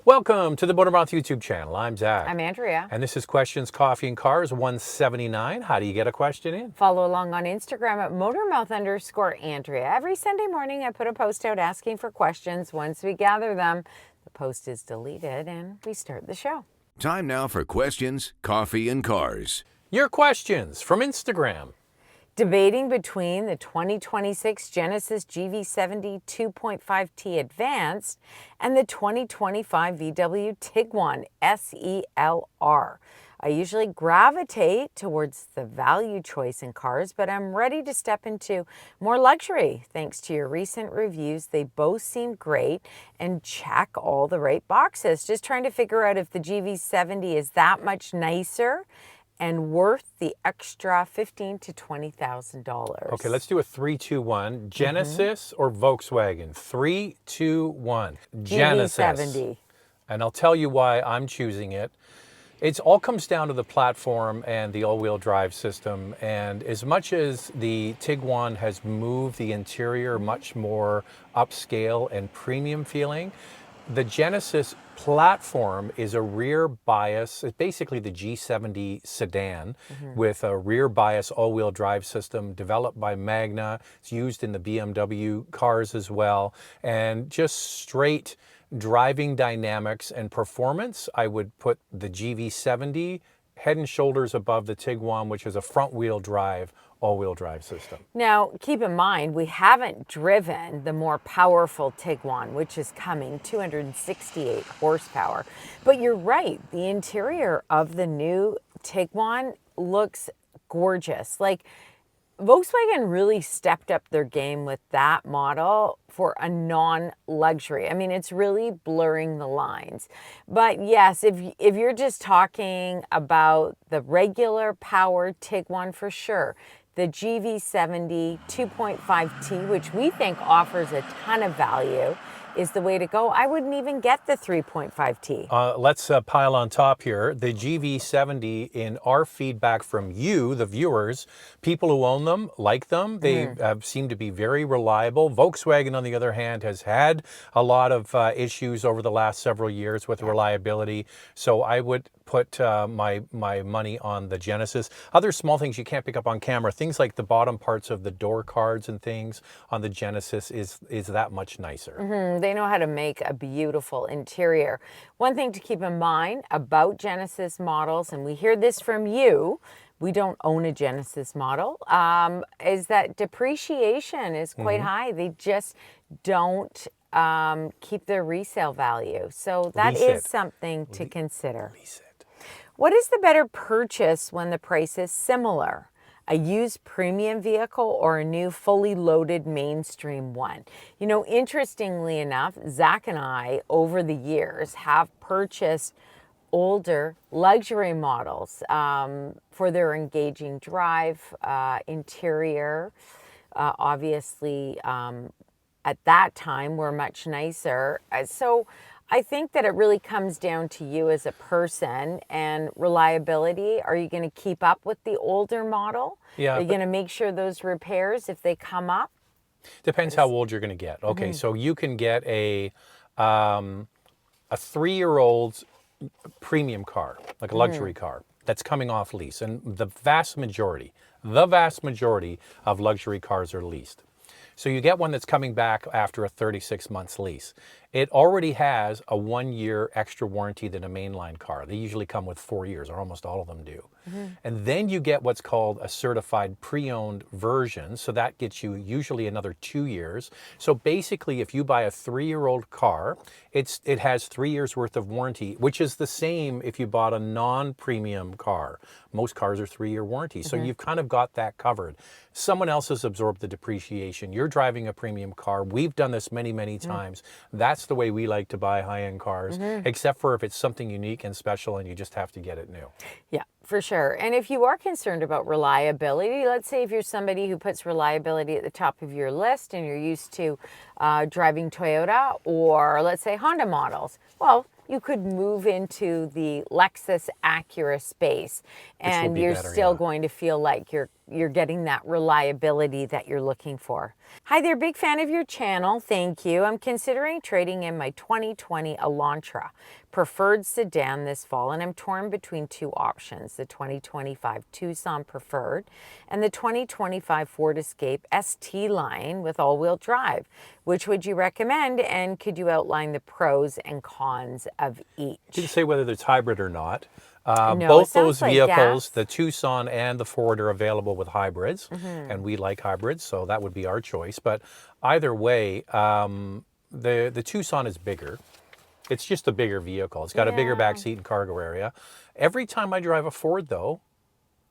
Welcome to the Motormouth YouTube channel. I'm Zach. I'm Andrea. And this is Questions, Coffee, and Cars 179. How do you get a question in? Follow along on Instagram at Motormouth_Andrea. Every Sunday morning I put a post out asking for questions. Once we gather them, the post is deleted and we start the show. Time now for Questions, Coffee, and Cars. Your questions from Instagram. Debating between the 2026 Genesis GV70 2.5T Advanced and the 2025 VW Tiguan SELR. I usually gravitate towards the value choice in cars, but I'm ready to step into more luxury. Thanks to your recent reviews, they both seem great and check all the right boxes. Just trying to figure out if the GV70 is that much nicer and worth the extra $15,000 to $20,000. Okay, let's do a 3-2-1. Genesis or Volkswagen? 3-2-1. Genesis. GV70. And I'll tell you why I'm choosing it. It all comes down to the platform and the all-wheel drive system. And as much as the Tiguan has moved the interior much more upscale and premium feeling, the Genesis platform is a rear bias. It's basically the G70 sedan with a rear bias all-wheel drive system developed by Magna. It's used in the BMW cars as well. And just straight driving dynamics and performance, I would put the GV70 head and shoulders above the Tiguan, which is a front-wheel drive all-wheel drive system. Now, keep in mind, we haven't driven the more powerful Tiguan, which is coming, 268 horsepower. But you're right, the interior of the new Tiguan looks gorgeous. Like, Volkswagen really stepped up their game with that model for a non-luxury. I mean, it's really blurring the lines. But yes, if you're just talking about the regular powered Tiguan, for sure, the GV70 2.5T, which we think offers a ton of value, is the way to go. I wouldn't even get the 3.5T. Let's pile on top here. The GV70, in our feedback from you, the viewers, people who own them like them. They seem to be very reliable. Volkswagen, on the other hand, has had a lot of issues over the last several years with reliability. So I would put my money on the Genesis. Other small things you can't pick up on camera, things like the bottom parts of the door cards and things on the Genesis is that much nicer. They know how to make a beautiful interior. One thing to keep in mind about Genesis models, and we hear this from you, we don't own a Genesis model, is that depreciation is quite high. They just don't keep their resale value. So that is something to consider. Lease it. What is the better purchase when the price is similar? A used premium vehicle or a new fully loaded mainstream one? You know, interestingly enough, Zach and I, over the years, have purchased older luxury models for their engaging drive, interior. Obviously, at that time, were much nicer. So I think that it really comes down to you as a person and reliability. Are you going to keep up with the older model? Yeah. Are you going to make sure those repairs, if they come up? Depends how old you're going to get. Okay, so you can get a 3-year-old premium car, like a luxury car, that's coming off lease. And the vast majority of luxury cars are leased. So you get one that's coming back after a 36 months lease. It already has a 1-year extra warranty than a mainline car. They usually come with 4 years, or almost all of them do. And then you get what's called a certified pre-owned version. So that gets you usually another 2 years. So basically, if you buy a 3-year-old car, it has 3 years worth of warranty, which is the same if you bought a non-premium car. Most cars are 3-year warranty. So you've kind of got that covered. Someone else has absorbed the depreciation. You're driving a premium car. We've done this many, many times. That's the way we like to buy high-end cars, except for if it's something unique and special and you just have to get it new. Yeah, for sure. And if you are concerned about reliability, let's say if you're somebody who puts reliability at the top of your list and you're used to driving Toyota or let's say Honda models, well, you could move into the Lexus Acura space, and be you're better, still yeah. going to feel like you're getting that reliability that you're looking for. Hi there, big fan of your channel. Thank you. I'm considering trading in my 2020 Elantra preferred sedan this fall, and I'm torn between two options, the 2025 Tucson Preferred and the 2025 Ford Escape ST line with all-wheel drive. Which would you recommend, and could you outline the pros and cons of each? You can say whether it's hybrid or not. No, it Both sounds those like vehicles, gas. the Tucson and the Ford, are available with hybrids, Mm-hmm. and we like hybrids, so that would be our choice. But either way, the Tucson is bigger. It's just a bigger vehicle. It's got a bigger Yeah. back seat and cargo area. Every time I drive a Ford, though,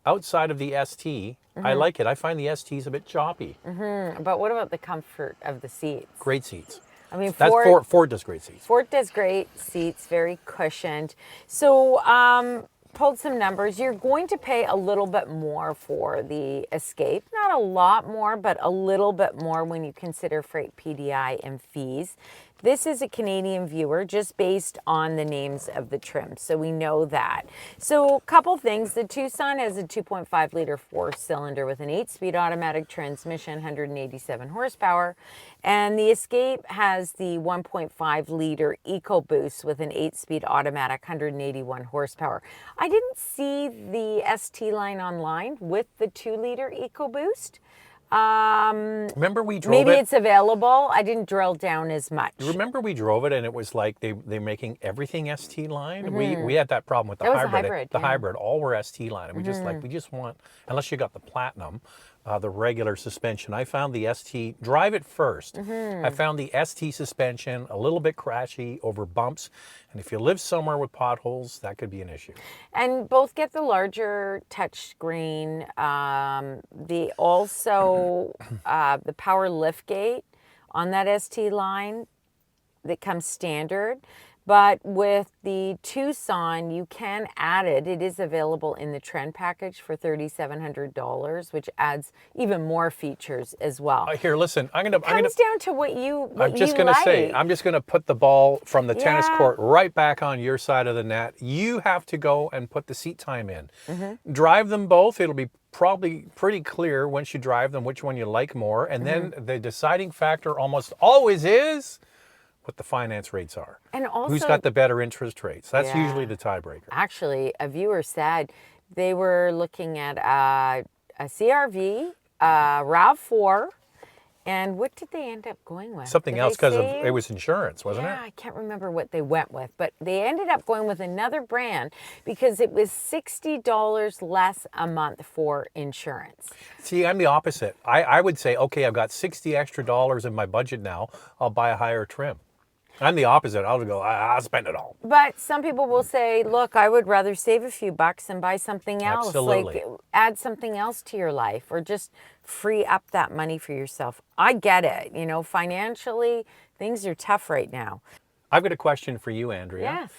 outside of the ST, I Mm-hmm. like it. I find the ST's a bit choppy. But what about the comfort of the seats? Great seats. I mean, That's Ford, Ford does great seats. Ford does great seats, very cushioned. So, pulled some numbers. You're going to pay a little bit more for the Escape. Not a lot more, but a little bit more when you consider freight, PDI, and fees. This is a Canadian viewer just based on the names of the trims, so we know that. So a couple things. The Tucson has a 2.5 liter four-cylinder with an 8-speed automatic transmission, 187 horsepower, and the Escape has the 1.5 liter EcoBoost with an 8-speed automatic, 181 horsepower. I didn't see the ST line online with the 2-liter EcoBoost. Remember we drove Maybe it? it's available. I didn't drill down as much. Remember we drove it and it was like they're making everything ST line? We had that problem with the That was a hybrid. hybrid, The yeah. hybrid, all were ST line. And we just want, unless you got the platinum, the regular suspension. I found the ST, drive it first. I found the ST suspension a little bit crashy over bumps. And if you live somewhere with potholes, that could be an issue. And both get the larger touchscreen. The also the power liftgate on that ST line that comes standard. But with the Tucson, you can add it. It is available in the Trend package for $3,700, which adds even more features as well. Here, listen, Comes down to what you I'm just going to say, I'm just going to put the ball from the tennis Yeah. court right back on your side of the net. You have to go and put the seat time in. Drive them both. It'll be probably pretty clear once you drive them which one you like more. And then the deciding factor almost always is what the finance rates are. And also, Who's got the better interest rates? That's Yeah. usually the tiebreaker. Actually, a viewer said they were looking at a CRV, RAV4, and what did they end up going with? Something Did else they because say? it was insurance, wasn't Yeah, it? I can't remember what they went with, but they ended up going with another brand because it was $60 less a month for insurance. See, I'm the opposite. I would say, okay, I've got $60 extra in my budget now. I'll buy a higher trim. I'm the opposite. I'll go, I'll spend it all. But some people will say, look, I would rather save a few bucks and buy something else. Absolutely. Like add something else to your life or just free up that money for yourself. I get it. You know, financially, things are tough right now. I've got a question for you, Andrea. Yes.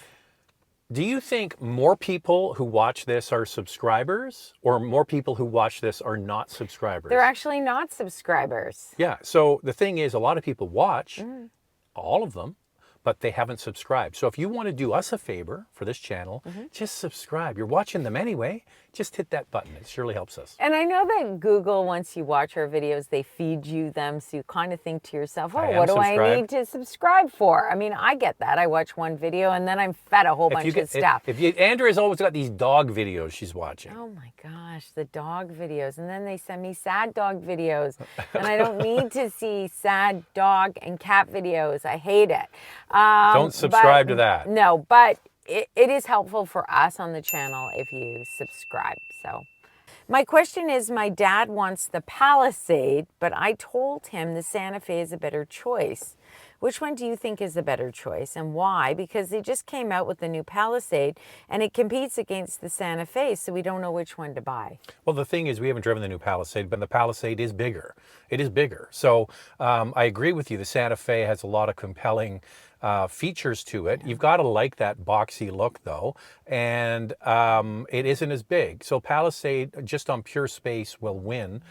Do you think more people who watch this are subscribers or more people who watch this are not subscribers? They're actually not subscribers. Yeah. So the thing is, a lot of people watch, all of them, but they haven't subscribed. So if you want to do us a favor for this channel, just subscribe. You're watching them anyway. Just hit that button. It surely helps us. And I know that Google, once you watch our videos, they feed you them. So you kind of think to yourself, oh, I am what do I subscribed. need to subscribe for? I mean, I get that. I watch one video and then I'm fed a whole bunch of stuff. Andrea's always got these dog videos she's watching. Oh my gosh, the dog videos. And then they send me sad dog videos. And I don't need to see sad dog and cat videos. I hate it. Don't subscribe to that. No, but it is helpful for us on the channel if you subscribe. So my question is, my dad wants the Palisade, but I told him the Santa Fe is a better choice. Which one do you think is a better choice and why? Because they just came out with the new Palisade and it competes against the Santa Fe, so we don't know which one to buy. Well, the thing is, we haven't driven the new Palisade, but the Palisade is bigger. It is bigger. So I agree with you. The Santa Fe has a lot of compelling features to it. You've got to like that boxy look, though, and it isn't as big. So Palisade, just on pure space, will win.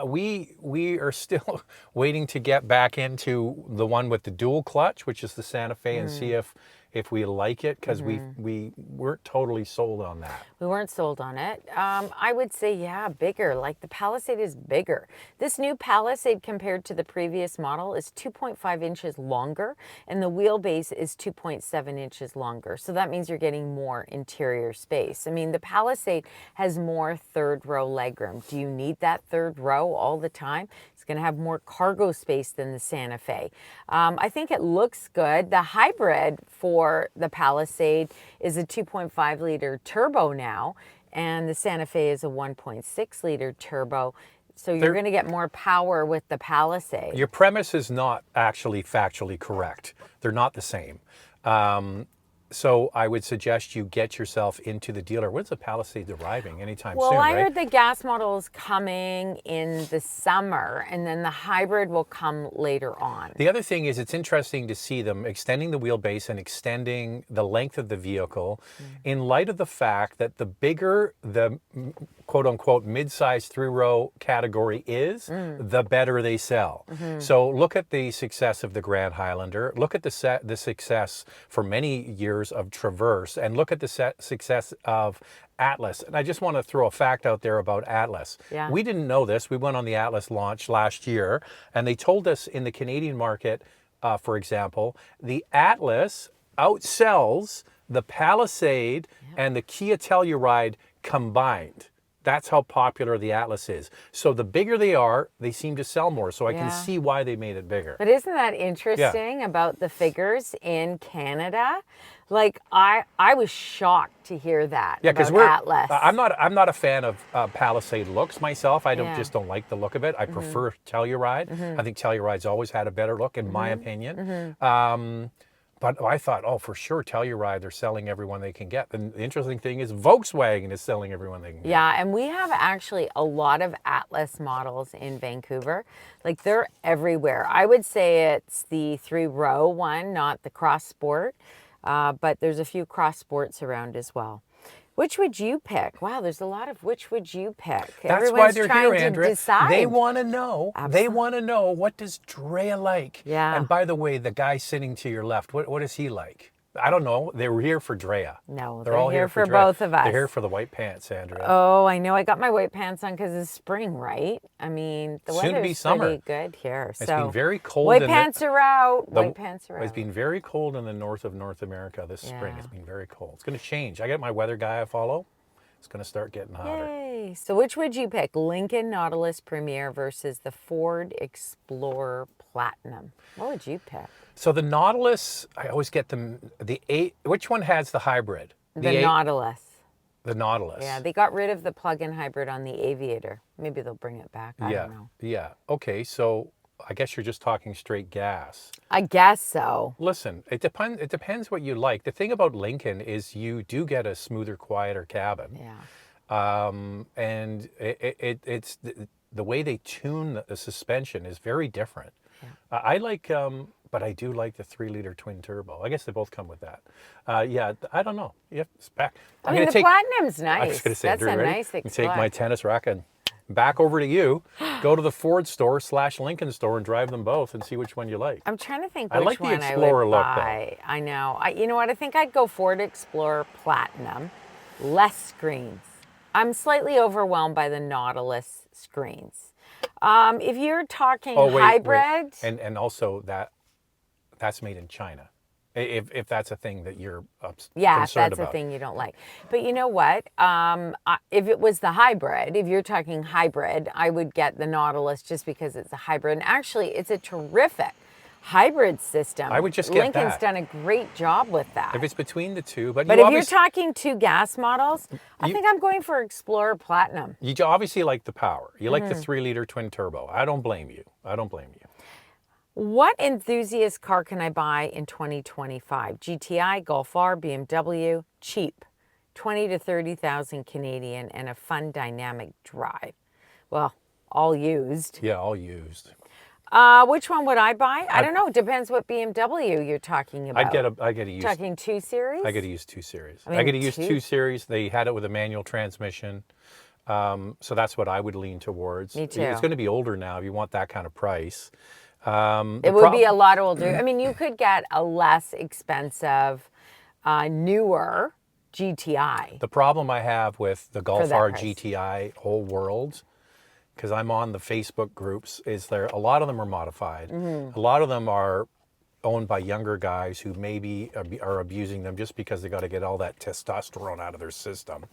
We are still waiting to get back into the one with the dual clutch, which is the Santa Fe, and see if if we like it, because we weren't totally sold on that. We weren't sold on it. I would say, yeah, bigger. Like the Palisade is bigger. This new Palisade compared to the previous model is 2.5 inches longer, and the wheelbase is 2.7 inches longer. So that means you're getting more interior space. I mean, the Palisade has more third row legroom. Do you need that third row all the time? It's going to have more cargo space than the Santa Fe. I think it looks good. The hybrid for the Palisade is a 2.5 liter turbo now, and the Santa Fe is a 1.6 liter turbo. So you're going to get more power with the Palisade. Your premise is not actually factually correct. They're not the same. So I would suggest you get yourself into the dealer. When's the Palisade arriving? Anytime soon, Well, I right? heard the gas model is coming in the summer, and then the hybrid will come later on. The other thing is it's interesting to see them extending the wheelbase and extending the length of the vehicle in light of the fact that the bigger the quote-unquote mid-size three-row category is, the better they sell. So look at the success of the Grand Highlander. Look at the success for many years of Traverse, and look at the success of Atlas. And I just want to throw a fact out there about Atlas. Yeah. We didn't know this. We went on the Atlas launch last year, and they told us in the Canadian market, for example, the Atlas outsells the Palisade and the Kia Telluride combined. That's how popular the Atlas is. So the bigger they are, they seem to sell more. So I can see why they made it bigger. But isn't that interesting about the figures in Canada? Like I was shocked to hear that. Yeah, because Atlas. I'm not a fan of Palisade looks myself. I just don't like the look of it. I prefer Telluride. I think Telluride's always had a better look, in my opinion. But I thought, oh, for sure, Telluride, they're selling everyone they can get. And the interesting thing is Volkswagen is selling everyone they can get. Yeah, and we have actually a lot of Atlas models in Vancouver. Like they're everywhere. I would say it's the three-row one, not the Cross Sport, but there's a few Cross Sports around as well. Which would you pick? Wow, there's a lot of which would you pick? That's why they're trying here, to Andrea. decide. They want to know. Absolutely. They want to know, what does Drea like? Yeah. And by the way, the guy sitting to your left, what is he like? I don't know. They were here for Drea. No, they're all here for Drea. both of us. They're here for the white pants, Andrea. Oh, I know. I got my white pants on because it's spring, right? I mean, the Soon to be weather's summer. pretty good here. It's been very cold. White pants are out. White pants are out. It's been very cold in the north of North America this spring. It's been very cold. It's going to change. I got my weather guy I follow. It's going to start getting hotter. Yay. So which would you pick? Lincoln Nautilus Premier versus the Ford Explorer Platinum. What would you pick? So the Nautilus, I always get them, which one has the hybrid? The Nautilus. The Nautilus. Yeah, they got rid of the plug-in hybrid on the Aviator. Maybe they'll bring it back. I don't know. Yeah. Okay, so I guess you're just talking straight gas. I guess so. Listen, it depends what you like. The thing about Lincoln is you do get a smoother, quieter cabin. Yeah. And it's the way they tune the suspension is very different. Yeah. I like, but I do like the 3-liter twin turbo. I guess they both come with that. Yeah, I don't know. You have to spec. I mean, the Platinum's nice. I was going to say, that's Drew, a ready? nice Take my tennis racket. Back over to you. Go to the Ford store / Lincoln store and drive them both and see which one you like. I'm trying to think I which like the one Explorer I would look, buy. I know. You know what? I think I'd go Ford Explorer Platinum. Less screens. I'm slightly overwhelmed by the Nautilus screens. If you're talking hybrid. Wait. And also that's made in China. If that's a thing that you're concerned that's about. a thing you don't like. But you know what? If it was the hybrid, if you're talking hybrid, I would get the Nautilus just because it's a hybrid. And actually, it's a terrific hybrid system. I would just get Lincoln's that. done a great job with that. If it's between the two, but if you're talking two gas models, I think I'm going for Explorer Platinum. You obviously like the power. You like the 3-liter twin turbo. I don't blame you. What enthusiast car can I buy in 2025? GTI, Golf R, BMW, cheap, 20 to 30,000 Canadian, and a fun dynamic drive. Well, all used. Yeah, all used. Which one would I buy? I don't know. Depends what BMW you're talking about. I get a used. Talking 2 Series? I get to use 2 Series. I mean, I get to use 2 Series. They had it with a manual transmission. So that's what I would lean towards. Me too. It's going to be older now if you want that kind of price. It would be a lot older. I mean, you could get a less expensive newer GTI. The problem I have with the Golf that R price. GTI whole world, because I'm on the Facebook groups, is there a lot of them are modified. A lot of them are owned by younger guys who maybe are abusing them just because they got to get all that testosterone out of their system.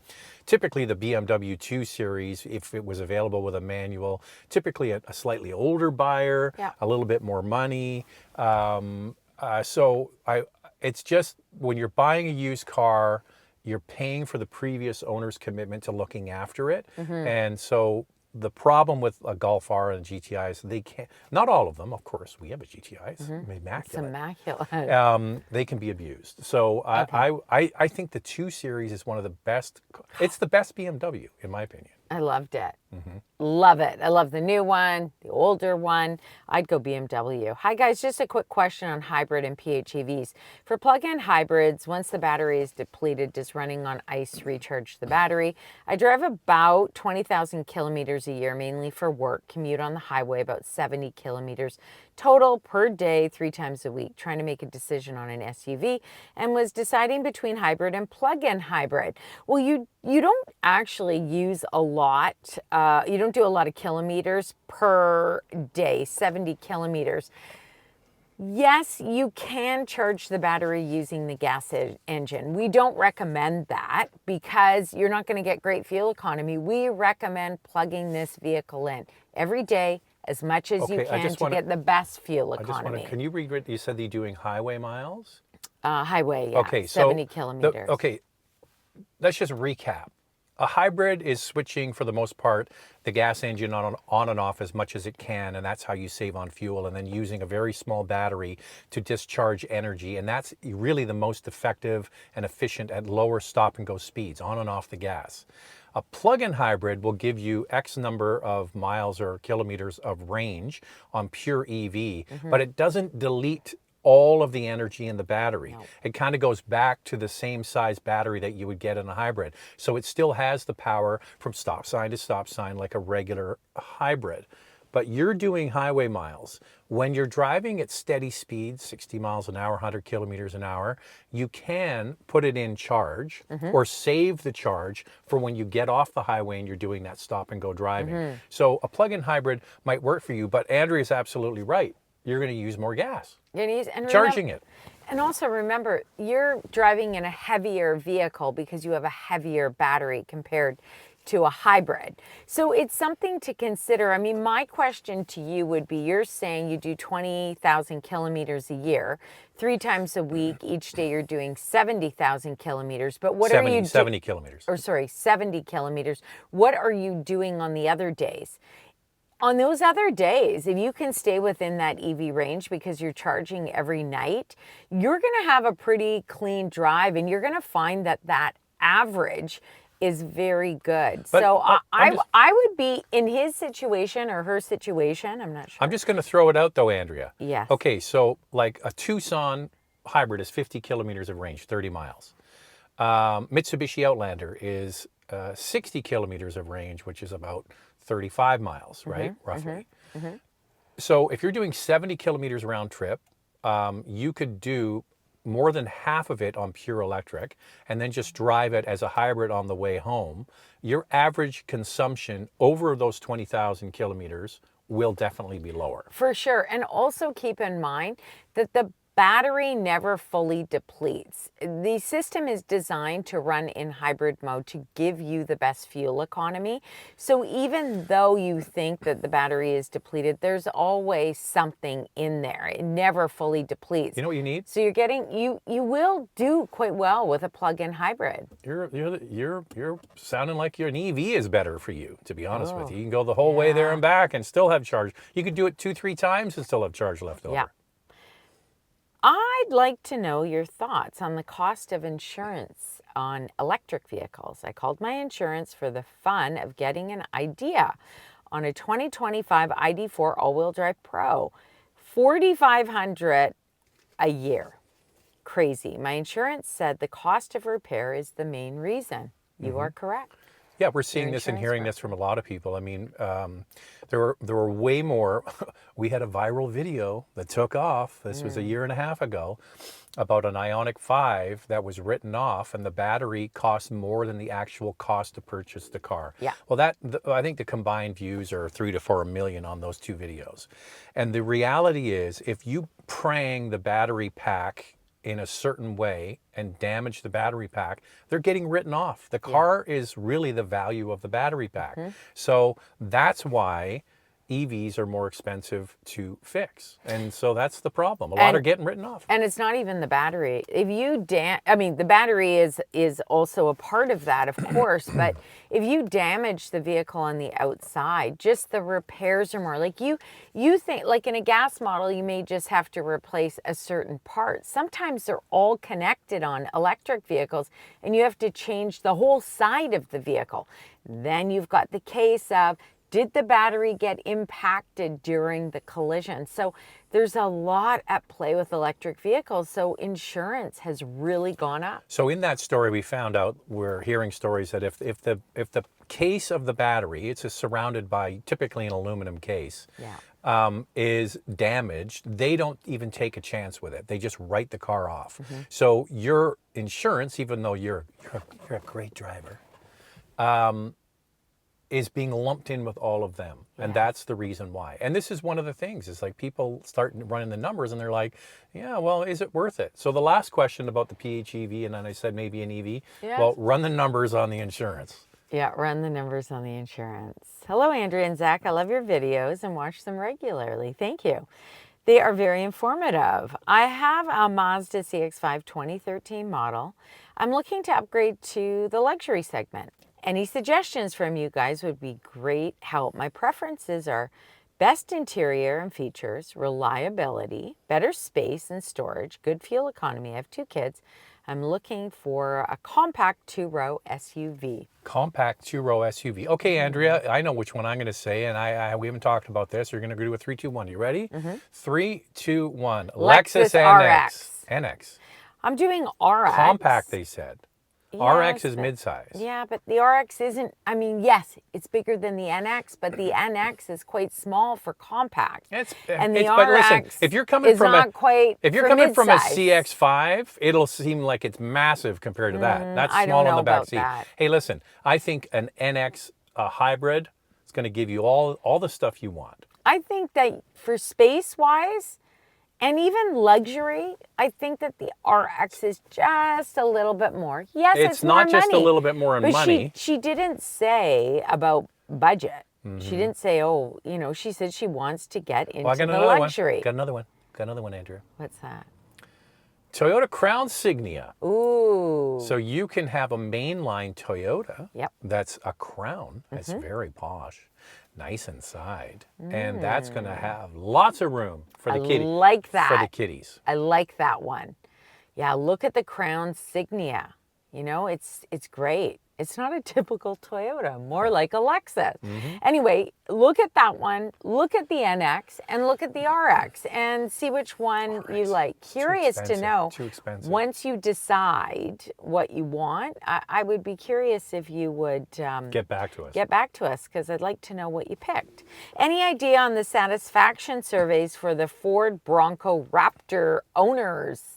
Typically the BMW 2 Series, if it was available with a manual, typically a slightly older buyer, Yeah. a little bit more money. It's just when you're buying a used car, you're paying for the previous owner's commitment to looking after it. And so the problem with a Golf R and GTI is they can't, not all of them, of course, we have a GTI, it's immaculate. It's immaculate. They can be abused. So I think the 2 Series is one of the best, it's the best BMW in my opinion. I loved it. Love it. I love the new one, the older one. I'd go BMW. Hi guys, just a quick question on hybrid and PHEVs. For plug-in hybrids, once the battery is depleted, does running on ice recharge the battery? I drive about 20,000 kilometers a year, mainly for work, commute on the highway about 70 kilometers total per day, 3 times a week, trying to make a decision on an SUV and was deciding between hybrid and plug-in hybrid. Well, you don't actually use a lot, you don't do a lot of kilometers per day, 70 kilometers. Yes, you can charge the battery using the gas engine. We don't recommend that because you're not going to get great fuel economy. We recommend plugging this vehicle in every day as much as you can to get the best fuel economy. Can you read what you said that you're doing highway miles? Highway, yeah, okay, 70 kilometers. Let's just recap. A hybrid is switching, for the most part, the gas engine on and off as much as it can, and that's how you save on fuel, and then using a very small battery to discharge energy, and that's really the most effective and efficient at lower stop-and-go speeds, on and off the gas. A plug-in hybrid will give you X number of miles or kilometers of range on pure EV, but it doesn't delete all of the energy in the battery. No. It kind of goes back to the same size battery that you would get in a hybrid. So it still has the power from stop sign to stop sign like a regular hybrid. But you're doing highway miles. When you're driving at steady speed, 60 miles an hour, 100 kilometers an hour, you can put it in charge or save the charge for when you get off the highway and you're doing that stop and go driving. So a plug-in hybrid might work for you, but Andrea's absolutely right. You're going to use more gas. You're gonna use, and charging it. And also remember, you're driving in a heavier vehicle because you have a heavier battery compared to a hybrid. So it's something to consider. I mean, my question to you would be, you're saying you do 20,000 kilometers a year, 3 times a week. Each day you're doing 70,000 kilometers. But what are you 70 kilometers. Or sorry, 70 kilometers. What are you doing on the other days? On those other days, if you can stay within that EV range because you're charging every night, you're going to have a pretty clean drive, and you're going to find that that average is very good. But so I would be in his situation or her situation. I'm not sure. I'm just going to throw it out though, Andrea. Yes. Okay, so like a Tucson hybrid is 50 kilometers of range, 30 miles. Mitsubishi Outlander is 60 kilometers of range, which is about 35 miles, right? Roughly. So if you're doing 70 kilometers round trip, you could do more than half of it on pure electric and then just drive it as a hybrid on the way home. Your average consumption over those 20,000 kilometers will definitely be lower. For sure. And also keep in mind that the battery never fully depletes. The system is designed to run in hybrid mode to give you the best fuel economy. So even though you think that the battery is depleted, there's always something in there. It never fully depletes. You know what you need? So you're getting, you will do quite well with a plug-in hybrid. You're sounding like an EV is better for you, to be honest with you. You can go the whole way there and back and still have charge. You could do it 2-3 times and still have charge left over. Yeah. I'd like to know your thoughts on the cost of insurance on electric vehicles. I called my insurance for the fun of getting an idea on a 2025 ID4 all-wheel drive Pro. $4,500 a year. Crazy. My insurance said the cost of repair is the main reason. You are correct. Yeah, we're seeing this and insurance hearing this from a lot of people. I mean, there were way more. We had a viral video that took off. This was a year and a half ago, about an Ioniq 5 that was written off, and the battery cost more than the actual cost to purchase the car. Yeah. Well, I think the combined views are 3 to 4 million on those two videos. And the reality is, if you prang the battery pack in a certain way and damage the battery pack, they're getting written off. The car is really the value of the battery pack. So that's why EVs are more expensive to fix. And so that's the problem. A lot are getting written off. And it's not even the battery. If you I mean, the battery is also a part of that, of course, but if you damage the vehicle on the outside, just the repairs are more. Like you think, like in a gas model, you may just have to replace a certain part. Sometimes they're all connected on electric vehicles, and you have to change the whole side of the vehicle. Then you've got the case of, did the battery get impacted during the collision? So there's a lot at play with electric vehicles. So insurance has really gone up. So in that story, we found out, we're hearing stories that if the case of the battery, it's surrounded by typically an aluminum case, is damaged, they don't even take a chance with it. They just write the car off. So your insurance, even though you're a great driver, is being lumped in with all of them. And that's the reason why. And this is one of the things, is like people start running the numbers and they're like, yeah, well, is it worth it? So the last question about the PHEV, and then I said maybe an EV, well, run the numbers on the insurance. Yeah, run the numbers on the insurance. Hello, Andrea and Zach. I love your videos and watch them regularly. Thank you. They are very informative. I have a Mazda CX-5 2013 model. I'm looking to upgrade to the luxury segment. Any suggestions from you guys would be great help. My preferences are best interior and features, reliability, better space and storage, good fuel economy. I have 2 kids. I'm looking for a compact 2-row SUV. Compact 2-row SUV. Okay, Andrea, I know which one I'm going to say, and we haven't talked about this. You're going to do a 3, 2, 1. You ready? 3, 2, 1. Lexus NX. NX. I'm doing RX. Compact, they said. Yes, RX is midsize. Yeah, but the RX isn't, I mean, yes, it's bigger than the NX, but the NX is quite small for compact. And the RX but listen, if you're coming from not quite if you're coming from a CX-5, it'll seem like it's massive compared to that. That's small on the back seat. Hey, listen, I think an NX hybrid is going to give you all the stuff you want. I think that for space-wise, and even luxury, I think that the RX is just a little bit more. Yes, it's more money. It's not just a little bit more in money. She didn't say about budget. She didn't say, oh, you know, she said she wants to get into the luxury. Got another one, Andrew. What's that? Toyota Crown Signia. Ooh. So you can have a mainline Toyota. Yep. That's a Crown. It's very posh. Nice inside, and that's going to have lots of room for the kitties. I like that. For the kitties. I like that one. Yeah, look at the Crown Signia. You know, it's great. It's not a typical Toyota, more like a Lexus. Anyway, look at that one, look at the NX, and look at the RX, and see which one you like. Curious to know. Too expensive. Once you decide what you want, I would be curious if you would get back to us. Get back to us, because I'd like to know what you picked. Any idea on the satisfaction surveys for the Ford Bronco Raptor owners?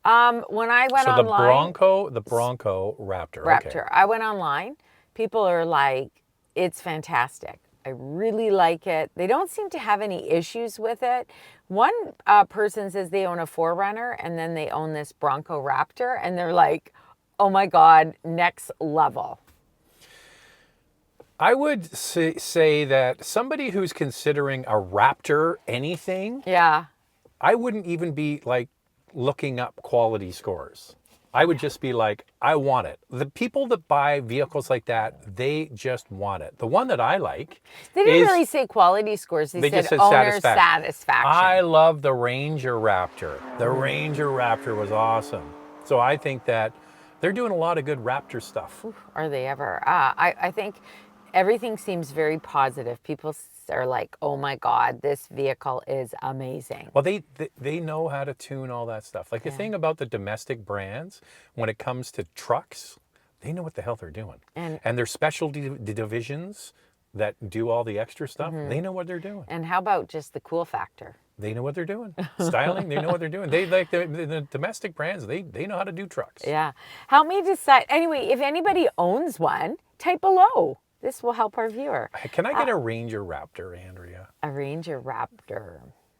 When I went online... So the Bronco Raptor. Raptor. Okay. I went online. People are like, it's fantastic. I really like it. They don't seem to have any issues with it. One person says they own a 4Runner, and then they own this Bronco Raptor, and they're like, oh my God, next level. I would say that somebody who's considering a Raptor anything, I wouldn't even be like looking up quality scores. I would just be like, I want it. The people that buy vehicles like that, they just want it. The one that I like, they didn't really say quality scores. They said owner satisfaction. I love the Ranger Raptor. The Ranger Raptor was awesome. So I think that they're doing a lot of good Raptor stuff. Are they ever? I think everything seems very positive. People are like, oh my God, this vehicle is amazing. Well, they know how to tune all that stuff. Like the thing about the domestic brands, when it comes to trucks, they know what the hell they're doing. And their specialty divisions that do all the extra stuff, they know what they're doing. and how about just the cool factor? They know what they're doing. Styling, they know what they're doing. They like the domestic brands, they know how to do trucks. Yeah. Help me decide. Anyway, if anybody owns one, type below. This will help our viewer. Can I get a Ranger Raptor, Andrea? A Ranger Raptor.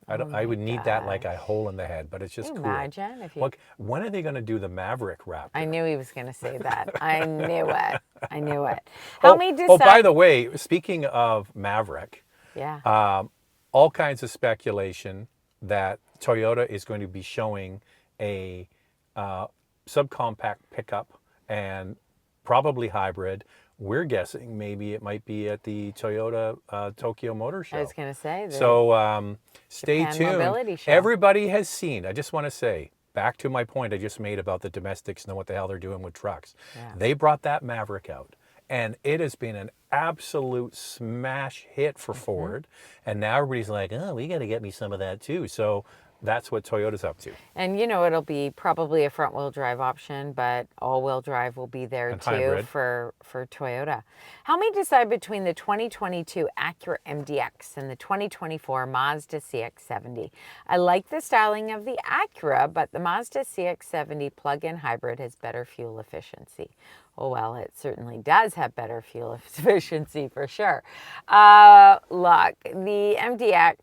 I would need that like a hole in the head, but it's just Can you cool. imagine if you... Look, when are they going to do the Maverick Raptor? I knew he was going to say that. I knew it. I knew it. Help me decide. Oh, by the way, speaking of Maverick, Yeah. all kinds of speculation that Toyota is going to be showing a subcompact pickup and probably hybrid. We're guessing maybe it might be at the Toyota Tokyo Motor Show. I was going to say that. So stay Japan tuned. Mobility Show. Everybody has seen, I just want to say, back to my point I just made about the domestics know what the hell they're doing with trucks. Yeah. They brought that Maverick out, and it has been an absolute smash hit for Ford. And now everybody's like, oh, we got to get me some of that too. So that's what Toyota's up to. And, you know, it'll be probably a front-wheel drive option, but all-wheel drive will be there And too hybrid. for Toyota. Help me decide between the 2022 Acura MDX and the 2024 Mazda CX-70. I like the styling of the Acura, but the Mazda CX-70 plug-in hybrid has better fuel efficiency. Oh, well, it certainly does have better fuel efficiency for sure. Look, the MDX,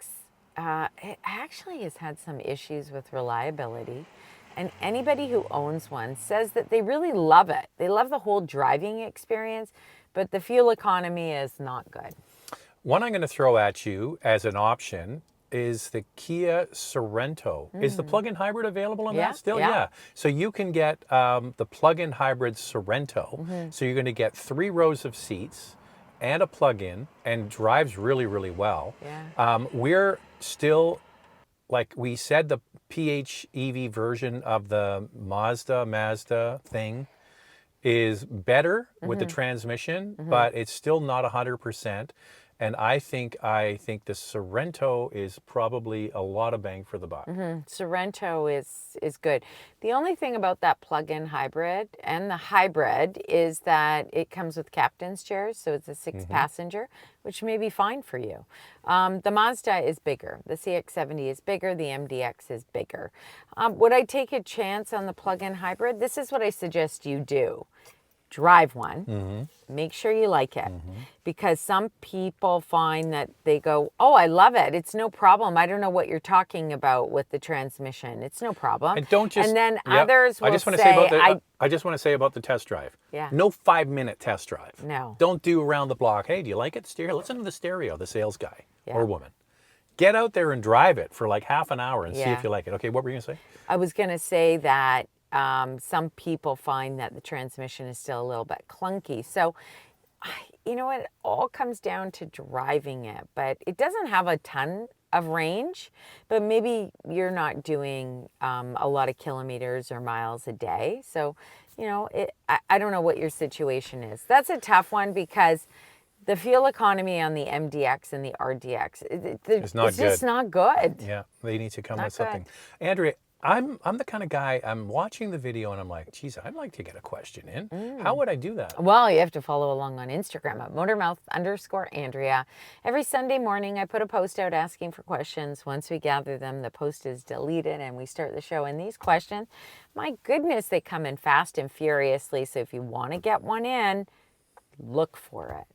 it actually has had some issues with reliability, and anybody who owns one says that they really love it. They love the whole driving experience, but the fuel economy is not good. One I'm going to throw at you as an option is the Kia Sorento. Is the plug-in hybrid available on Yeah, that still? yeah. So you can get the plug-in hybrid Sorento. So you're going to get 3 rows of seats and a plug-in, and drives really, really well. Yeah. We're still, like we said, the PHEV version of the Mazda thing is better with the transmission, but it's still not 100%. And I think the Sorento is probably a lot of bang for the buck. Sorento is good. The only thing about that plug-in hybrid and the hybrid is that it comes with captain's chairs, so it's a 6-passenger, which may be fine for you. The Mazda is bigger. The CX-70 is bigger. The MDX is bigger. Would I take a chance on the plug-in hybrid? This is what I suggest you do. Drive one, make sure you like it, because some people find that they go, oh, I love it. It's no problem. I don't know what you're talking about with the transmission. It's no problem. And don't just. And then Yep. others will I just want to say, say about the. I just want to say about the test drive. Yeah. No 5-minute test drive. No. Don't do around the block. Hey, do you like it? Stereo. Listen to the stereo. The sales guy Yeah. or woman. Get out there and drive it for like half an hour and see Yeah. if you like it. Okay, what were you gonna say? I was going to say that some people find that the transmission is still a little bit clunky. So, you know, it all comes down to driving it, but it doesn't have a ton of range, but maybe you're not doing a lot of kilometers or miles a day. So, you know, I don't know what your situation is. That's a tough one because the fuel economy on the MDX and the RDX, it's just not good. Yeah, they need to come Not with something. Andrea, I'm the kind of guy, I'm watching the video and I'm like, geez, I'd like to get a question in. How would I do that? Well, you have to follow along on Instagram at motormouth_Andrea. Every Sunday morning, I put a post out asking for questions. Once we gather them, the post is deleted and we start the show. And these questions, my goodness, they come in fast and furiously. So if you want to get one in, look for it.